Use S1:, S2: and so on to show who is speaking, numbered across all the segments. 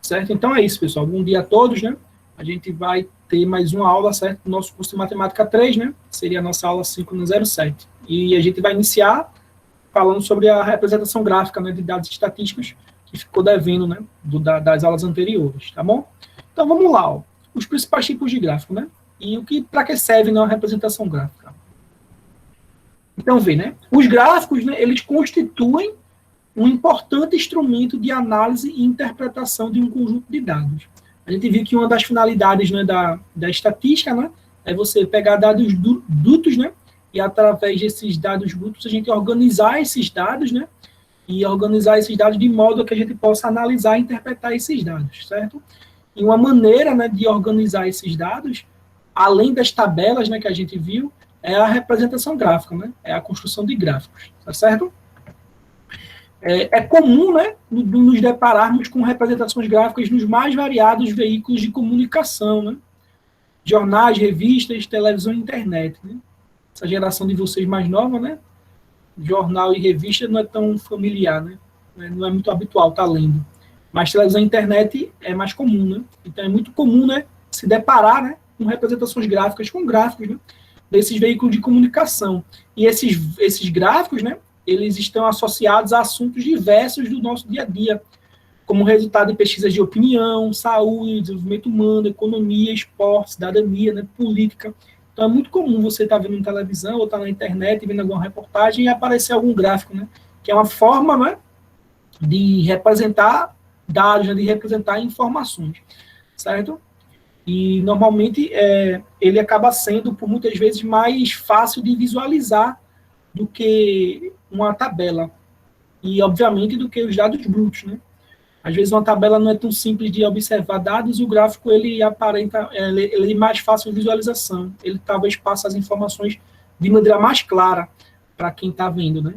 S1: certo? Então é isso, pessoal. Bom dia a todos, né? A gente vai ter mais uma aula, certo, do nosso curso de Matemática 3, né? Seria a nossa aula 5 no 07. E a gente vai iniciar falando sobre a representação gráfica, né, de dados estatísticos, que ficou devendo, né, das aulas anteriores, tá bom? Então vamos lá, ó. Os principais tipos de gráfico, né? E para que serve, né, a representação gráfica? Então, vê, né? Os gráficos, né, eles constituem um importante instrumento de análise e interpretação de um conjunto de dados. A gente viu que uma das finalidades, né, da estatística, né, é você pegar dados brutos, né, e através desses dados brutos a gente organizar esses dados, né, e organizar esses dados de modo que a gente possa analisar e interpretar esses dados, certo? E uma maneira, né, de organizar esses dados, além das tabelas, né, que a gente viu, é a representação gráfica, né, é a construção de gráficos, tá certo? É comum, né, nos depararmos com representações gráficas nos mais variados veículos de comunicação, né? Jornais, revistas, televisão e internet, né? Essa geração de vocês mais nova, né? Jornal e revista não é tão familiar, né? Não é muito habitual estar lendo. Mas televisão e internet é mais comum, né? Então é muito comum, né, se deparar, né, com representações gráficas, com gráficos, né, desses veículos de comunicação. E esses gráficos, né, eles estão associados a assuntos diversos do nosso dia a dia, como resultado de pesquisas de opinião, saúde, desenvolvimento humano, economia, esporte, cidadania, né, política. Então é muito comum você estar vendo na televisão ou estar na internet vendo alguma reportagem e aparecer algum gráfico, né, que é uma forma, né, de representar dados, né, de representar informações, certo? E normalmente ele acaba sendo, por muitas vezes, mais fácil de visualizar do que uma tabela. E, obviamente, do que os dados brutos, né? Às vezes uma tabela não é tão simples de observar dados e o gráfico ele aparenta, ele é mais fácil de visualização. Ele talvez passe as informações de maneira mais clara para quem está vendo, né?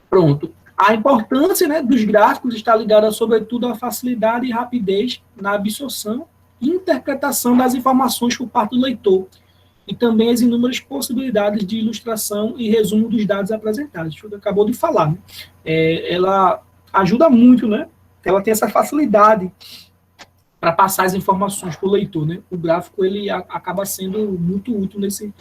S1: Pronto. A importância, né, dos gráficos está ligada, sobretudo, à facilidade e rapidez na absorção e interpretação das informações por parte do leitor, e também as inúmeras possibilidades de ilustração e resumo dos dados apresentados. Isso que acabou de falar, né? Ela ajuda muito, né? Ela tem essa facilidade para passar as informações para o leitor, né? O gráfico ele acaba sendo muito útil nesse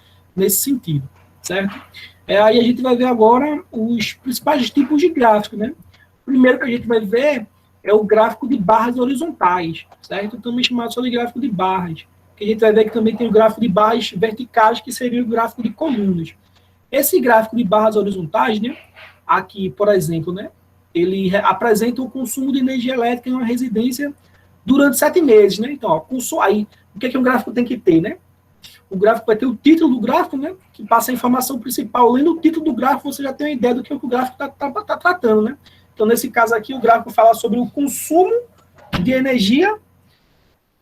S1: sentido, certo? Aí a gente vai ver agora os principais tipos de gráfico, né? O primeiro que a gente vai ver é o gráfico de barras horizontais, certo? Também chamado só de gráfico de barras. Que a gente vai ver que também tem o gráfico de barras verticais, que seria o gráfico de colunas. Esse gráfico de barras horizontais, né? Aqui, por exemplo, né? Ele apresenta o consumo de energia elétrica em uma residência durante 7 meses, né? Então, ó, aí, o que é que um gráfico tem que ter, né? O gráfico vai ter o título do gráfico, né, que passa a informação principal. Lendo o título do gráfico, você já tem uma ideia do que o gráfico está tratando, né? Então, nesse caso aqui, o gráfico fala sobre o consumo de energia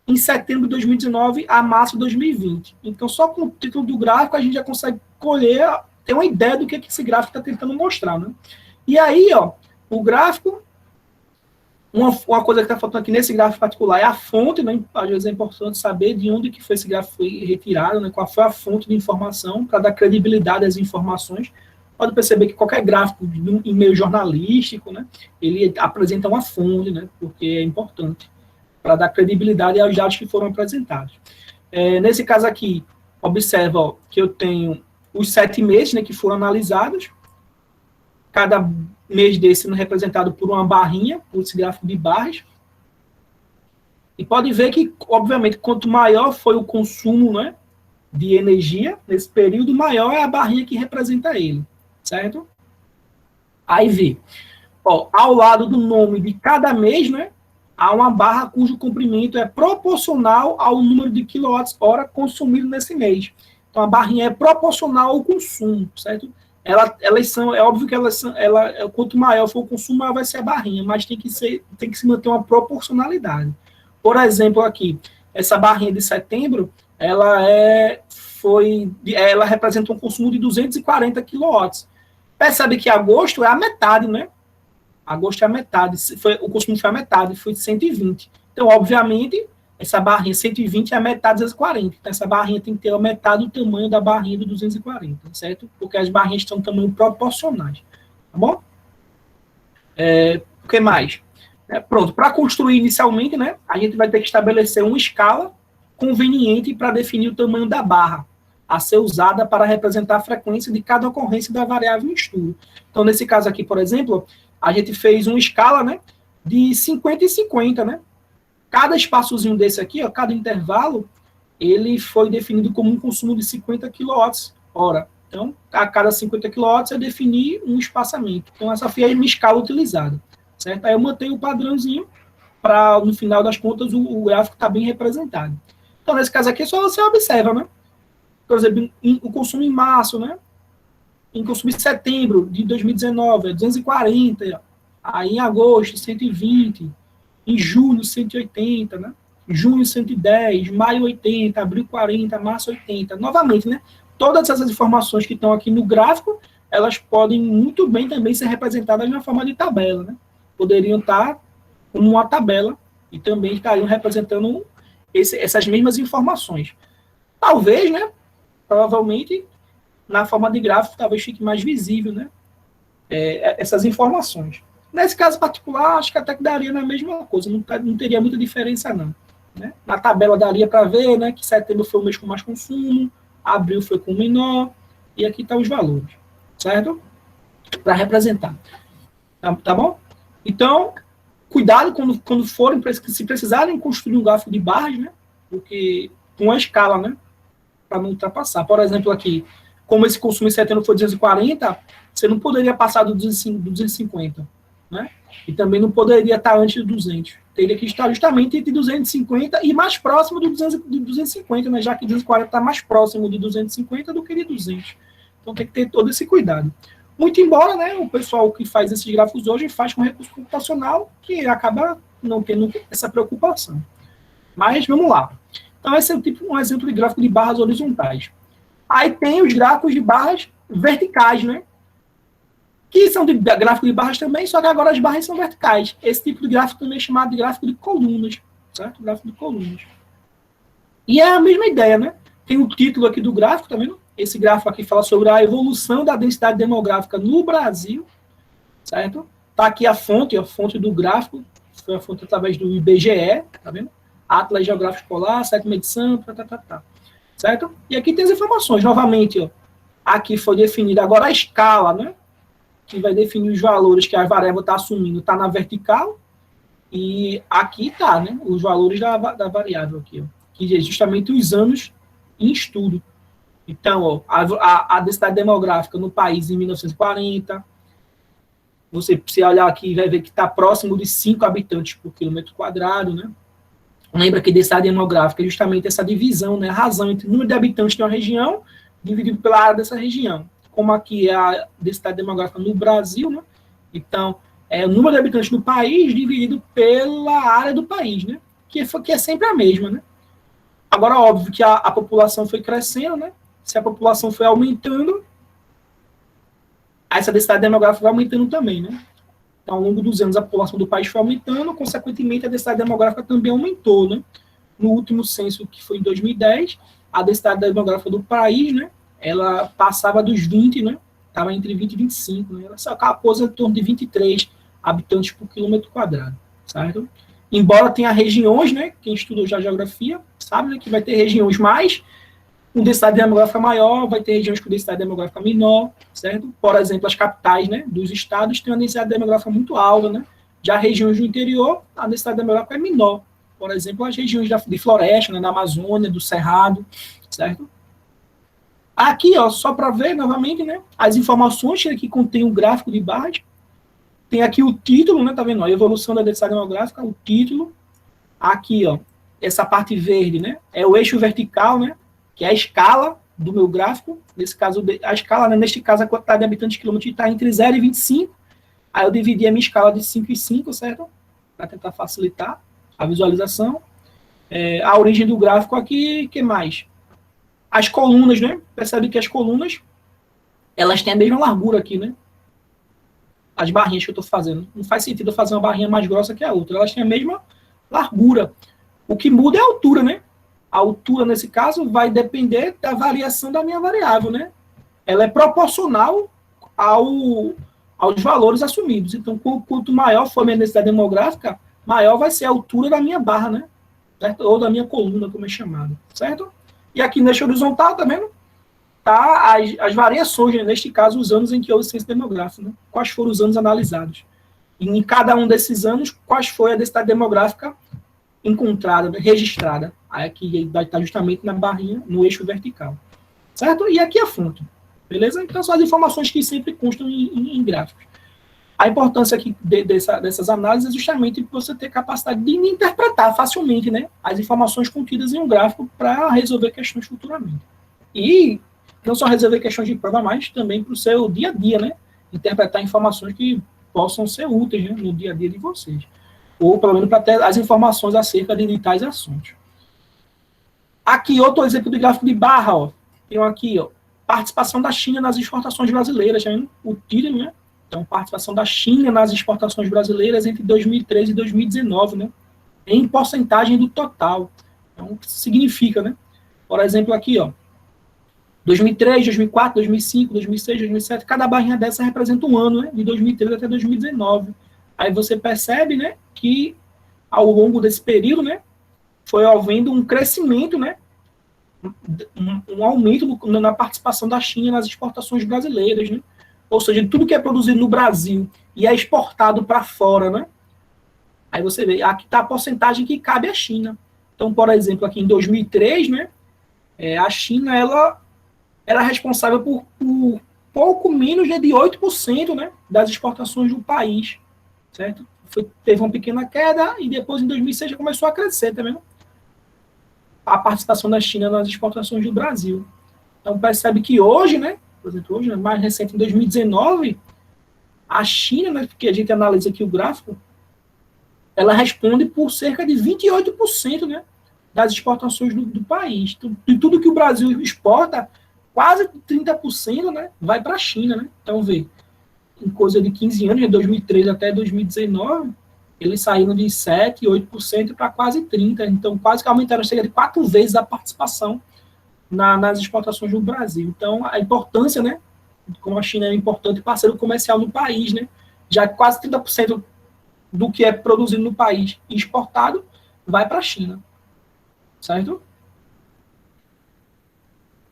S1: em setembro de 2019 a março de 2020. Então, só com o título do gráfico, a gente já consegue ter uma ideia do que esse gráfico está tentando mostrar, né? E aí, ó, o gráfico... Uma coisa que está faltando aqui nesse gráfico particular é a fonte, né? Às vezes é importante saber de onde que foi esse gráfico foi retirado, né? Qual foi a fonte de informação, para dar credibilidade às informações. Pode perceber que qualquer gráfico em meio jornalístico, né? Ele apresenta uma fonte, né? Porque é importante para dar credibilidade aos dados que foram apresentados. Nesse caso aqui, observa, ó, que eu tenho os 7 meses, né, que foram analisados. Cada mês desse sendo representado por uma barrinha, por esse gráfico de barras. E pode ver que, obviamente, quanto maior foi o consumo, né, de energia nesse período, maior é a barrinha que representa ele, certo? Aí vê, ó, ao lado do nome de cada mês, né, há uma barra cujo comprimento é proporcional ao número de quilowatts-hora consumido nesse mês. Então, a barrinha é proporcional ao consumo, certo? Elas são, é óbvio que quanto maior for o consumo, maior vai ser a barrinha, mas tem que se manter uma proporcionalidade. Por exemplo, aqui, essa barrinha de setembro, ela representa um consumo de 240 kW. Percebe que agosto é a metade, né? Agosto é a metade, o consumo foi a metade, foi de 120. Então, obviamente, essa barrinha 120 é a metade de 240. Então, essa barrinha tem que ter a metade do tamanho da barrinha do 240, certo? Porque as barrinhas estão em tamanho proporcionais. Tá bom? O que mais? Pronto, para construir inicialmente, né, a gente vai ter que estabelecer uma escala conveniente para definir o tamanho da barra a ser usada para representar a frequência de cada ocorrência da variável em estudo. Então, nesse caso aqui, por exemplo, a gente fez uma escala, né, de 50 e 50, né? Cada espaçozinho desse aqui, ó, cada intervalo, ele foi definido como um consumo de 50 kWh. Então, a cada 50 kW eu defini um espaçamento. Então, essa foi a minha escala utilizada. Certo? Aí eu mantenho o padrãozinho para, no final das contas, o gráfico está bem representado. Então, nesse caso aqui, só você observa, né? Por exemplo, o consumo em março, né? Em consumo em setembro de 2019, é 240. Aí, em agosto, 120. Em julho, 180, né? Junho, 110. Maio, 80. Abril, 40. Março, 80. Novamente, né? Todas essas informações que estão aqui no gráfico, elas podem muito bem também ser representadas na forma de tabela, né? Poderiam estar como uma tabela e também estariam representando essas mesmas informações. Talvez, né? Provavelmente, na forma de gráfico, talvez fique mais visível, né? Essas informações. Nesse caso particular, acho que até que daria na mesma coisa, não teria muita diferença, não. Né? Na tabela daria para ver, né, que setembro foi o mês com mais consumo, abril foi com menor, e aqui estão os valores, certo? Para representar. Tá bom? Então, cuidado quando forem, se precisarem construir um gráfico de barras, né? Porque com a escala, né? Para não ultrapassar. Por exemplo, aqui, como esse consumo em setembro foi 240, você não poderia passar do 250, né? E também não poderia estar antes do 200. Teria que estar justamente entre 250 e mais próximo do 250, né? Já que 240 está mais próximo de 250 do que de 200. Então tem que ter todo esse cuidado. Muito embora, né, o pessoal que faz esses gráficos hoje faz com recurso computacional, que acaba não tendo essa preocupação. Mas vamos lá. Então esse é um exemplo de gráfico de barras horizontais. Aí tem os gráficos de barras verticais, né? Que são de gráfico de barras também, só que agora as barras são verticais. Esse tipo de gráfico também é chamado de gráfico de colunas, certo? Gráfico de colunas. E é a mesma ideia, né? Tem o título aqui do gráfico, tá vendo? Esse gráfico aqui fala sobre a evolução da densidade demográfica no Brasil, certo? Tá aqui a fonte do gráfico, foi a fonte através do IBGE, tá vendo? Atlas Geográfico Escolar, sétima edição, certo? E aqui tem as informações, novamente, ó. Aqui foi definida agora a escala, né? Que vai definir os valores que a variável está assumindo, está na vertical, e aqui está, né? Os valores da variável aqui, ó, que é justamente os anos em estudo. Então, ó, a densidade demográfica no país em 1940, você, se olhar aqui, vai ver que está próximo de 5 habitantes por quilômetro quadrado, né? Lembra que densidade demográfica é justamente essa divisão, né? A razão entre o número de habitantes de uma região dividido pela área dessa região. Como aqui é a densidade demográfica no Brasil, né? Então, é o número de habitantes no país dividido pela área do país, né? Que é sempre a mesma, né? Agora, óbvio que a população foi crescendo, né? Se a população foi aumentando, essa densidade demográfica vai aumentando também, né? Então, ao longo dos anos, a população do país foi aumentando, consequentemente, a densidade demográfica também aumentou, né? No último censo, que foi em 2010, a densidade demográfica do país, né? Ela passava dos 20, né? Estava entre 20 e 25, né? Ela só pôs em torno de 23 habitantes por quilômetro quadrado, certo? Embora tenha regiões, né? Quem estudou já geografia sabe, né, que vai ter regiões mais com densidade demográfica maior, vai ter regiões com densidade demográfica menor, certo? Por exemplo, as capitais, né, dos estados têm uma densidade demográfica muito alta, né? Já regiões do interior, a densidade demográfica é menor. Por exemplo, as regiões de floresta, né, da Amazônia, do Cerrado, certo? Aqui, ó, só para ver novamente, né, as informações que contém um gráfico de barras. Tem aqui o título, né, tá vendo? A evolução da densidade demográfica, o título. Aqui, ó, essa parte verde, né, é o eixo vertical, né, que é a escala do meu gráfico. Nesse caso, a escala, né, neste caso, a quantidade de habitantes de quilômetro está entre 0 e 25. Aí eu dividi a minha escala de 5 e 5, certo? Para tentar facilitar a visualização. A origem do gráfico aqui, o que mais? As colunas, né? Percebe que as colunas, elas têm a mesma largura aqui, né? As barrinhas que eu estou fazendo. Não faz sentido eu fazer uma barrinha mais grossa que a outra. Elas têm a mesma largura. O que muda é a altura, né? A altura, nesse caso, vai depender da variação da minha variável, né? Ela é proporcional ao aos valores assumidos. Então, quanto maior for a minha densidade demográfica, maior vai ser a altura da minha barra, né? Certo? Ou da minha coluna, como é chamado, certo? E aqui neste horizontal, tá vendo? Tá as variações, né? Neste caso, os anos em que houve censo demográfico, né? Quais foram os anos analisados. E em cada um desses anos, quais foi a densidade demográfica encontrada, né? Registrada. Aí aqui vai estar justamente na barrinha, no eixo vertical. Certo? E aqui a fonte. Beleza? Então, são as informações que sempre constam em gráficos. A importância aqui dessas análises é justamente você ter capacidade de interpretar facilmente, né, as informações contidas em um gráfico para resolver questões futuramente. E não só resolver questões de prova, mas também para o seu dia a dia, né? Interpretar informações que possam ser úteis, né, no dia a dia de vocês. Ou pelo menos para ter as informações acerca de tais assuntos. Aqui, outro exemplo de gráfico de barra, ó. Tem aqui, ó, participação da China nas exportações brasileiras, né? O TIR, né? Então, participação da China nas exportações brasileiras entre 2013 e 2019, né? Em porcentagem do total. Então, o que significa, né? Por exemplo, aqui, ó, 2003, 2004, 2005, 2006, 2007, cada barrinha dessa representa um ano, né? De 2013 até 2019. Aí você percebe, né, que ao longo desse período, né, foi havendo um crescimento, né, um aumento na participação da China nas exportações brasileiras, né? Ou seja, tudo que é produzido no Brasil e é exportado para fora, né? Aí você vê, aqui está a porcentagem que cabe à China. Então, por exemplo, aqui em 2003, né, a China ela era responsável por pouco menos de 8%, né, das exportações do país, certo? Teve uma pequena queda e depois, em 2006, já começou a crescer também, né? A participação da China nas exportações do Brasil. Então, percebe que hoje, né, por exemplo, hoje, mais recente, em 2019, a China, né, porque a gente analisa aqui o gráfico, ela responde por cerca de 28%, né, das exportações do país. Então, de tudo que o Brasil exporta, quase 30%, né, vai para a China, né? Então, vê, em coisa de 15 anos, de 2003 até 2019, eles saíram de 7%, 8% para quase 30%. Então, quase que aumentaram cerca de 4 vezes a participação nas exportações do Brasil. Então, a importância, né, como a China é um importante parceiro comercial no país, né, já que quase 30% do que é produzido no país e exportado vai para a China, certo?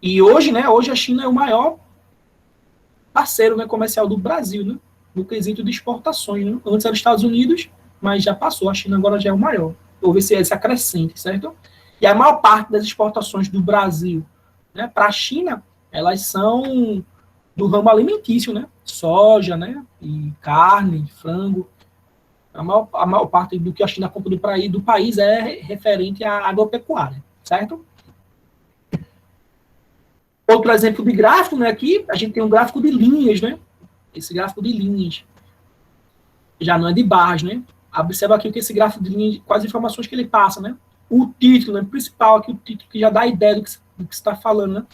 S1: E hoje, né, hoje a China é o maior parceiro, né, comercial do Brasil, né, no quesito de exportações, né? Antes era os Estados Unidos, mas já passou, a China agora já é o maior. Houve esse acrescente, certo? E a maior parte das exportações do Brasil, né, para a China, elas são do ramo alimentício, né? Soja, né? E carne, frango. A maior parte do que a China compra do país é referente à agropecuária, certo? Outro exemplo de gráfico, né? Aqui a gente tem um gráfico de linhas, né? Esse gráfico de linhas já não é de barras, né? Observa aqui que esse gráfico de linhas, quais informações que ele passa, né? O título, né, principal aqui, o título que já dá a ideia do que você está falando, né?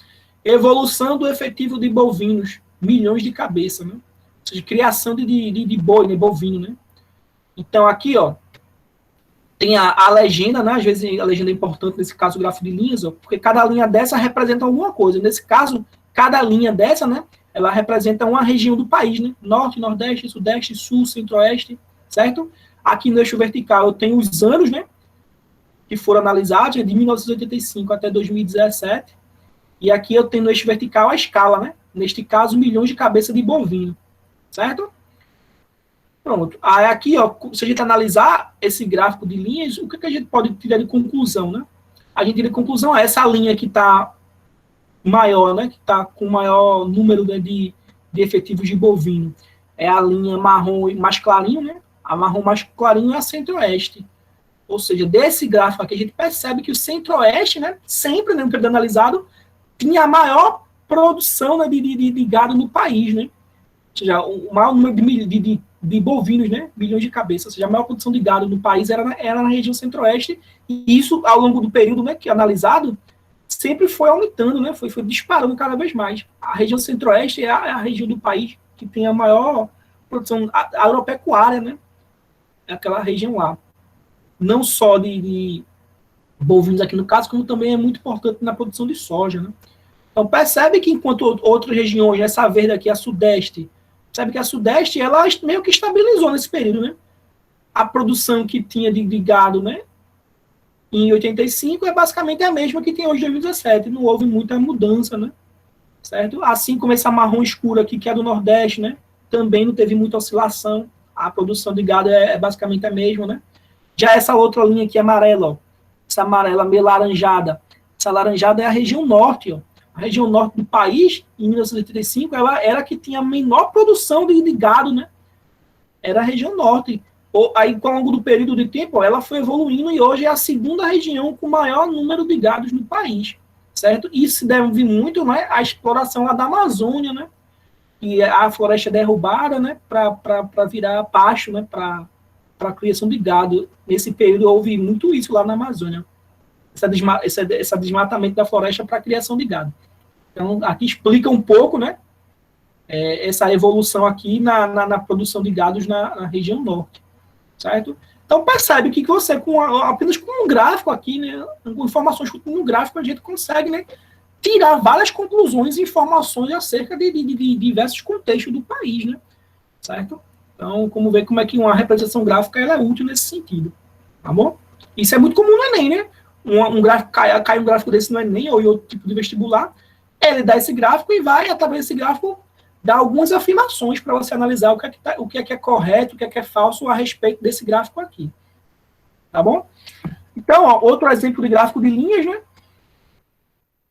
S1: Evolução do efetivo de bovinos, milhões de cabeças, né? Ou seja, criação de boi, né, bovino, né? Então, aqui, ó, tem a legenda, né? Às vezes a legenda é importante, nesse caso, o gráfico de linhas, ó, porque cada linha dessa representa alguma coisa. Nesse caso, cada linha dessa, né? Ela representa uma região do país, né? Norte, Nordeste, Sudeste, Sul, Centro-Oeste, certo? Aqui no eixo vertical eu tenho os anos, né, que foram analisados, de 1985 até 2017. E aqui eu tenho no eixo vertical a escala, né? Neste caso, milhões de cabeças de bovino, certo? Pronto. Aí aqui, ó, se a gente analisar esse gráfico de linhas, o que a gente pode tirar de conclusão, né? A gente tira de conclusão essa linha que está maior, né? Que está com maior número, né, de efetivos de bovino. É a linha marrom mais clarinho, né? A marrom mais clarinho é a centro-oeste. Ou seja, desse gráfico aqui a gente percebe que o centro-oeste, né, sempre, né, no período analisado, tinha a maior produção, né, de gado no país, né? Ou seja, o maior número de bovinos, né, milhões de cabeças, ou seja, a maior produção de gado no país era na região centro-oeste, e isso, ao longo do período, né, que é analisado, sempre foi aumentando, né, foi disparando cada vez mais. A região centro-oeste é a região do país que tem a maior produção agropecuária, né, é aquela região lá. Não só de bovinos aqui no caso, como também é muito importante na produção de soja, né. Então percebe que enquanto outras regiões, essa verde aqui, a sudeste, Sabe que a Sudeste, ela meio que estabilizou nesse período, né? A produção que tinha de gado, né, em 85 é basicamente a mesma que tem hoje em 2017. Não houve muita mudança, né? Certo? Assim como essa marrom escura aqui, que é do Nordeste, né? Também não teve muita oscilação. A produção de gado é basicamente a mesma, né? Já essa outra linha aqui amarela, ó, essa amarela meio laranjada, essa laranjada é a região norte, ó. A região norte do país, em 1985, ela era a que tinha a menor produção de gado, né? Era a região norte. Aí, ao longo do período de tempo, ó, ela foi evoluindo e hoje é a segunda região com maior número de gados no país, certo? Isso se deve muito, né, à exploração lá da Amazônia, né? E a floresta é derrubada, né, para virar pasto, né, para a criação de gado. Nesse período houve muito isso lá na Amazônia, esse desmatamento da floresta para a criação de gado. Então, aqui explica um pouco, né, essa evolução aqui na produção de gados na região norte, certo? Então, percebe que você, apenas com um gráfico aqui, né, com informações no gráfico, a gente consegue, né, tirar várias conclusões e informações acerca de diversos contextos do país, né, certo? Então, como ver como é que uma representação gráfica ela é útil nesse sentido, tá bom? Isso é muito comum no Enem, né? Um gráfico cai um gráfico desse no Enem ou em outro tipo de vestibular, ele dá esse gráfico e vai, através desse gráfico, dar algumas afirmações para você analisar o que é correto, o que é falso a respeito desse gráfico aqui, tá bom? Então, ó, outro exemplo de gráfico de linhas, né?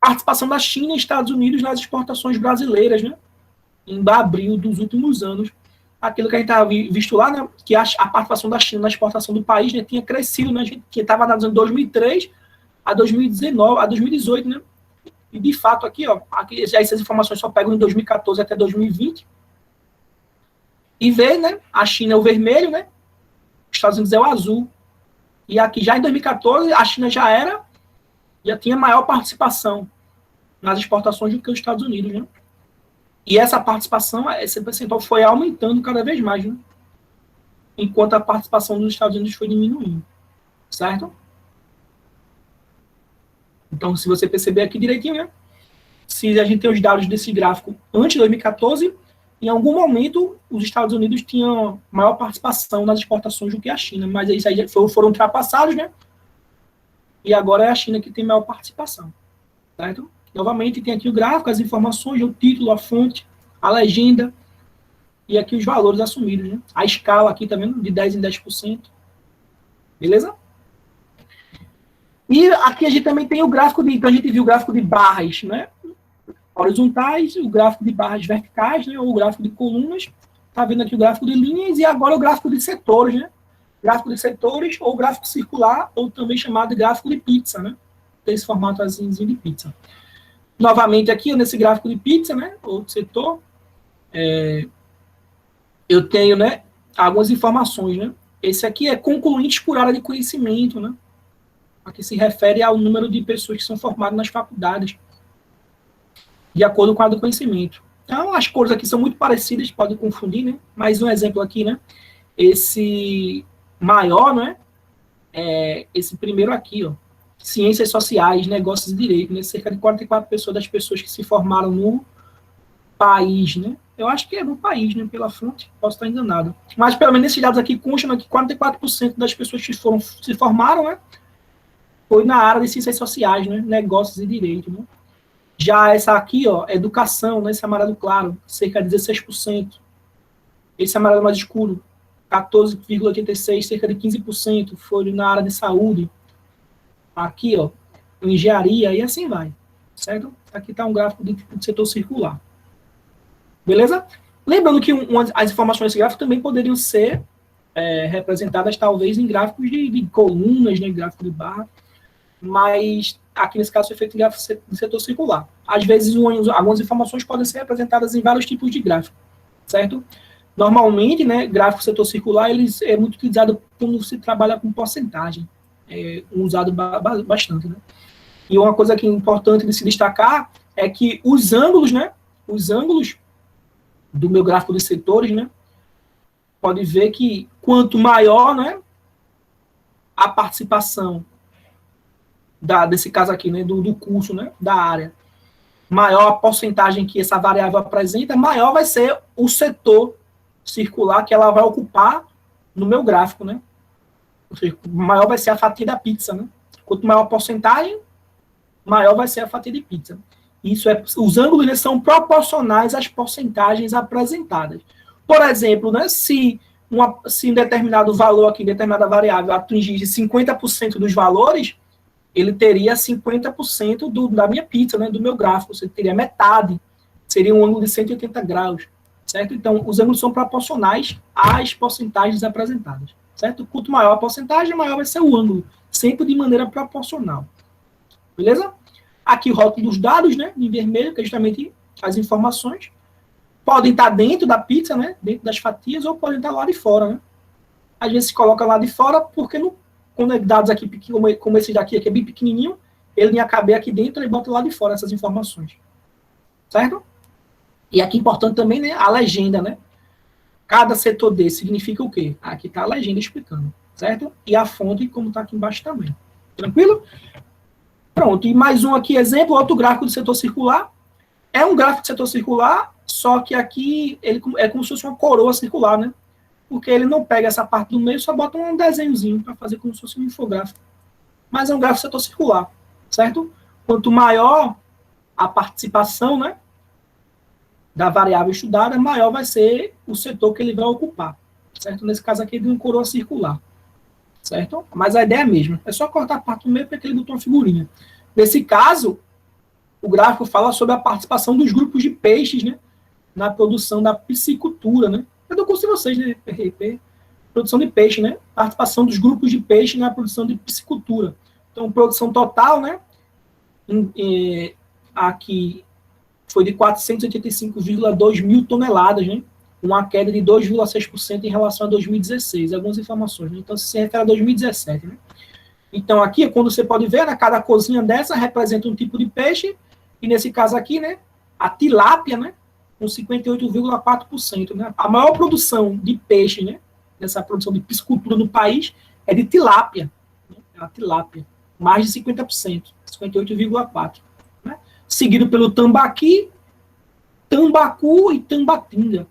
S1: Participação da China e Estados Unidos nas exportações brasileiras, né? Em abril dos últimos anos. Aquilo que a gente estava visto lá, né? Que a participação da China na exportação do país, né, tinha crescido, né? A gente estava analisando de 2003 a 2019, a 2018, né? E de fato aqui, ó, aqui, essas informações só pegam em 2014 até 2020. E vê, né? A China é o vermelho, né? Os Estados Unidos é o azul. E aqui já em 2014 a China já tinha maior participação nas exportações do que os Estados Unidos, né? E essa participação, esse percentual foi aumentando cada vez mais, né? Enquanto a participação dos Estados Unidos foi diminuindo, certo? Então, se você perceber aqui direitinho, né? Se a gente tem os dados desse gráfico antes de 2014, em algum momento os Estados Unidos tinham maior participação nas exportações do que a China, mas isso aí foram ultrapassados, né? E agora é a China que tem maior participação, certo? Novamente, tem aqui o gráfico, as informações, o título, a fonte, a legenda, e aqui os valores assumidos, né? A escala aqui, tá vendo? De 10 em 10%. Beleza? E aqui a gente também tem o gráfico então a gente viu o gráfico de barras, né? Horizontais, o gráfico de barras verticais, né? Ou o gráfico de colunas. Tá vendo aqui o gráfico de linhas e agora o gráfico de setores, né? Gráfico de setores ou gráfico circular, ou também chamado de gráfico de pizza, né? Tem esse formato assim de pizza. Novamente aqui, nesse gráfico de pizza, né, outro setor, eu tenho, né, algumas informações, né. Esse aqui é concluintes por área de conhecimento, né, aqui se refere ao número de pessoas que são formadas nas faculdades, de acordo com a área do conhecimento. Então, as cores aqui são muito parecidas, podem confundir, né, mas um exemplo aqui, né, esse maior, né, esse primeiro aqui, ó, Ciências Sociais, Negócios e Direito, né? Cerca de 44% das pessoas que se formaram no país, né? Eu acho que é no país, né? Pela fonte, posso estar enganado. Mas, pelo menos, esses dados aqui constam que 44% das pessoas que se formaram, né? Foi na área de Ciências Sociais, né? Negócios e Direito, né? Já essa aqui, ó, Educação, né? Esse amarelo claro, cerca de 16%. Esse amarelo mais escuro, 14,86%, cerca de 15%, foi na área de Saúde. Aqui, ó, engenharia e assim vai, certo? Aqui está um gráfico de setor circular. Beleza? Lembrando que as informações desse gráfico também poderiam ser representadas, talvez, em gráficos de colunas, né, gráfico de barra, mas aqui, nesse caso, foi feito em gráfico de setor circular. Às vezes, algumas informações podem ser representadas em vários tipos de gráfico, certo? Normalmente, né, gráfico setor circular, ele é muito utilizado quando se trabalha com porcentagem. Usado bastante, né? E uma coisa que é importante de se destacar é que os ângulos, né? Os ângulos do meu gráfico de setores, né? Pode ver que quanto maior, né? A participação desse caso aqui, né? Do curso, né? Da área. maior a porcentagem que essa variável apresenta, maior vai ser o setor circular que ela vai ocupar no meu gráfico, né? Ou seja, maior vai ser a fatia da pizza, né? Quanto maior a porcentagem, maior vai ser a fatia de pizza. Isso é, os ângulos, né, são proporcionais às porcentagens apresentadas. Por exemplo, né, se em determinado valor aqui, determinada variável, atingisse 50% dos valores, ele teria 50% da minha pizza, né, do meu gráfico. Você teria metade. Seria um ângulo de 180 graus. Certo? Então, os ângulos são proporcionais às porcentagens apresentadas. Certo? Quanto maior a porcentagem, maior vai ser o ângulo. Sempre de maneira proporcional. Beleza? Aqui o rótulo dos dados, né, em vermelho, que é justamente as informações. Podem estar dentro da pizza, né, dentro das fatias, ou podem estar lá de fora. Né? Às vezes se coloca lá de fora, porque quando é dados aqui, como esse daqui, que é bem pequenininho, ele ia caber aqui dentro e bota lá de fora essas informações. Certo? E aqui, importante também, né, a legenda, né? Cada setor desse significa o quê? Aqui está a legenda explicando, certo? E a fonte, como está aqui embaixo também. Tranquilo? Pronto, e mais um aqui, exemplo, outro gráfico do setor circular. É um gráfico do setor circular, só que aqui ele é como se fosse uma coroa circular, né? Porque ele não pega essa parte do meio, só bota um desenhozinho para fazer como se fosse um infográfico. Mas é um gráfico do setor circular, certo? Quanto maior a participação, né, da variável estudada, maior vai ser o setor que ele vai ocupar, certo? Nesse caso aqui, de uma coroa circular, certo? Mas a ideia é a mesma, é só cortar a parte do meio para que ele botou uma figurinha. Nesse caso, o gráfico fala sobre a participação dos grupos de peixes, né, na produção da piscicultura, né? É do curso de vocês, né, PRP, produção de peixe, né? Participação dos grupos de peixe na produção de piscicultura. Então, produção total, né, aqui foi de 485,2 mil toneladas, né? Uma queda de 2,6% em relação a 2016. Algumas informações, né? Então, se refere a 2017, né? Então, aqui, quando você pode ver, né, cada cozinha dessa representa um tipo de peixe, e nesse caso aqui, né, a tilápia, né, com 58,4%. Né? A maior produção de peixe, né, nessa produção de piscicultura no país, é de tilápia. Né? A tilápia, mais de 50%, 58,4%. Né? Seguido pelo tambaqui, tambacu e tambatinga,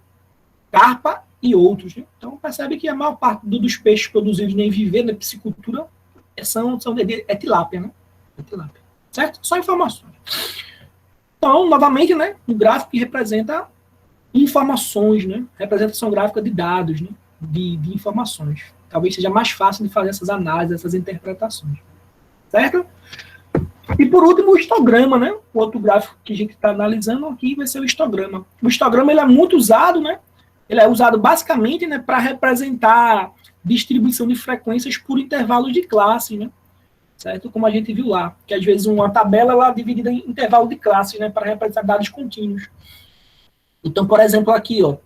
S1: carpa e outros. Né? Então, percebe que a maior parte dos peixes produzidos em viver na piscicultura é tilápia, né? É tilápia. Certo? Só informações. Então, novamente, né, um gráfico que representa informações, né? Representação gráfica de dados, né? De informações. Talvez seja mais fácil de fazer essas análises, essas interpretações. Certo? E por último, o histograma, né? O outro gráfico que a gente está analisando aqui vai ser o histograma. O histograma ele é muito usado, né? Ele é usado basicamente, né, para representar distribuição de frequências por intervalos de classe, né? Certo? Como a gente viu lá, que às vezes uma tabela ela é dividida em intervalo de classes, né, para representar dados contínuos. Então, por exemplo, aqui, ó,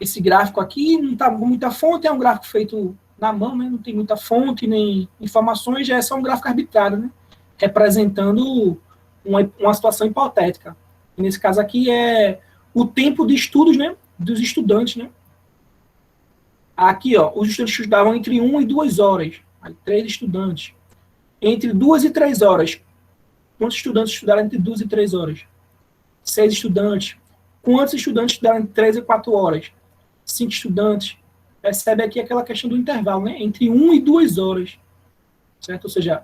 S1: esse gráfico aqui não está com muita fonte, é um gráfico feito na mão, né, não tem muita fonte nem informações, já é só um gráfico arbitrário, né, representando uma situação hipotética. E nesse caso aqui é o tempo de estudos, né, dos estudantes, né. Aqui, ó, os estudantes estudavam entre 1 e 2 horas, aí, 3 estudantes. Entre 2 e 3 horas. Quantos estudantes estudaram entre 2 e 3 horas? 6 estudantes. Quantos estudantes estudaram entre 3 e 4 horas? 5 estudantes. Percebe aqui aquela questão do intervalo, né? Entre 1 e 2 horas. Certo? Ou seja,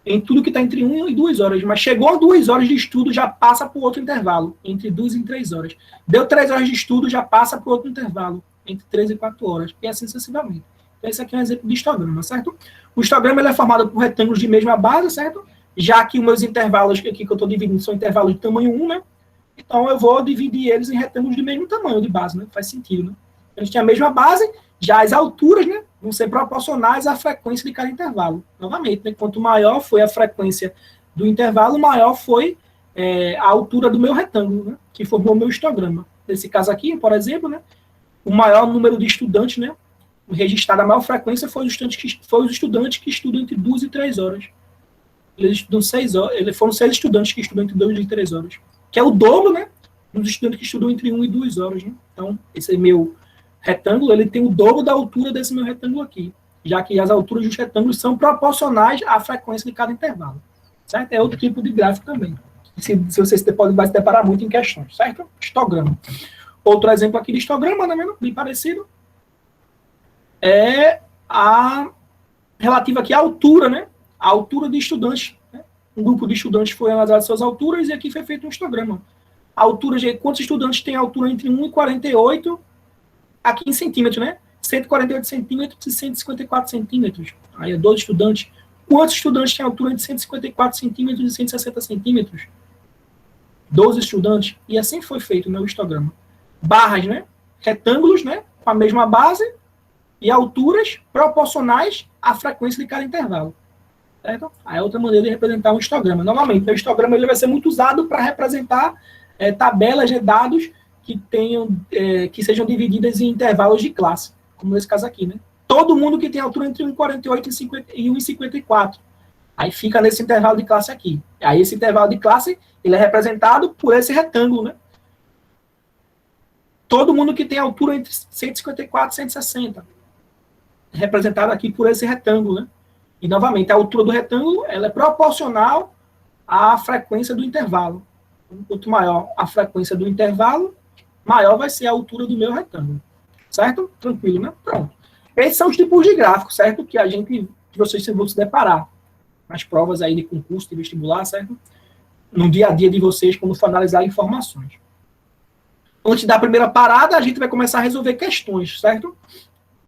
S1: em tudo que está entre 1 e 2 horas. Mas chegou a 2 horas de estudo, já passa para o outro intervalo. Entre 2 e 3 horas. Deu 3 horas de estudo, já passa para o outro intervalo. Entre 3 e 4 horas. E assim sucessivamente. Então, esse aqui é um exemplo de histograma, certo? O histograma ele é formado por retângulos de mesma base, certo? Já que os meus intervalos aqui que eu estou dividindo são intervalos de tamanho 1, né? Então, eu vou dividir eles em retângulos de mesmo tamanho de base, né? Faz sentido, né? A gente tem a mesma base, já as alturas, né, vão ser proporcionais à frequência de cada intervalo. Novamente, né? Quanto maior foi a frequência do intervalo, maior foi a altura do meu retângulo, né? Que formou o meu histograma. Nesse caso aqui, por exemplo, né? O maior número de estudantes, né? Registrado a maior frequência foi os estudantes que estudam entre 2 e 3 horas. Eles estudam 6 horas. Foram 6 estudantes que estudam entre 2 e 3 horas. Que é o dobro, né? Dos estudantes que estudam entre 1 e 2 horas. Né? Então, esse meu retângulo, ele tem o dobro da altura desse meu retângulo aqui. Já que as alturas dos retângulos são proporcionais à frequência de cada intervalo. Certo? É outro tipo de gráfico também. se você vai se deparar muito em questões, certo? Histograma. Outro exemplo aqui de histograma, né, bem parecido, é a relativa aqui à altura, né? A altura de estudantes. Né? Um grupo de estudantes foi analisado suas alturas e aqui foi feito um histograma. A altura de quantos estudantes têm altura entre 1 e 48, aqui em centímetros, né? 148 centímetros e 154 centímetros. Aí é 12 estudantes. Quantos estudantes têm altura entre 154 centímetros e 160 centímetros? 12 estudantes. E assim foi feito o histograma. Barras, né? Retângulos, né? Com a mesma base e alturas proporcionais à frequência de cada intervalo. Certo? Aí é outra maneira de representar um histograma. Novamente, o histograma ele vai ser muito usado para representar tabelas de dados que sejam divididas em intervalos de classe, como nesse caso aqui, né? Todo mundo que tem altura entre 1,48 e 1,54. Aí fica nesse intervalo de classe aqui. Aí esse intervalo de classe ele é representado por esse retângulo, né? Todo mundo que tem altura entre 154 e 160. Representado aqui por esse retângulo, né? E, novamente, a altura do retângulo ela é proporcional à frequência do intervalo. Quanto maior a frequência do intervalo, maior vai ser a altura do meu retângulo. Certo? Tranquilo, né? Pronto. Esses são os tipos de gráficos, certo? Que vocês vão se deparar nas provas aí de concurso, de vestibular, certo? No dia a dia de vocês, quando for analisar informações. Antes da primeira parada, a gente vai começar a resolver questões, certo?